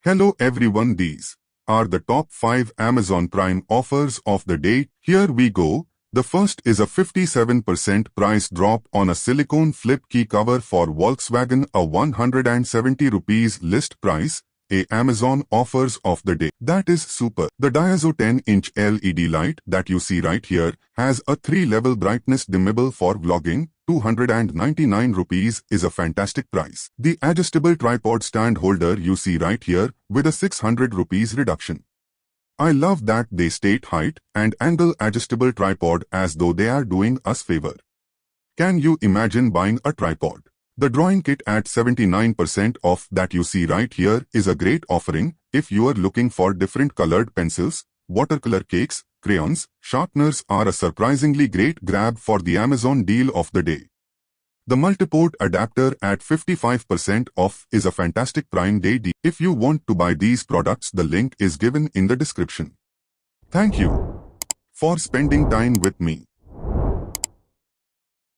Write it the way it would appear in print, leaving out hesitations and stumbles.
Hello everyone, these are the top 5 Amazon Prime offers of the day. Here we go. The first is a 57% price drop on a silicone flip key cover for Volkswagen, a 170 rupees list price. Amazon offers of the day. That is super. The Dyazo 10-inch LED light that you see right here has a 3-level brightness dimmable for vlogging. 299 rupees is a fantastic price. The adjustable tripod stand holder you see right here with a 600 rupees reduction. I love that they state height and angle adjustable tripod as though they are doing us favor. Can you imagine buying a tripod? The drawing kit at 79% off that you see right here is a great offering if you are looking for different colored pencils, watercolor cakes, crayons. Sharpeners are a surprisingly great grab for the Amazon deal of the day. The Multiport Adapter at 55% off is a fantastic Prime Day deal. If you want to buy these products, the link is given in the description. Thank you for spending time with me.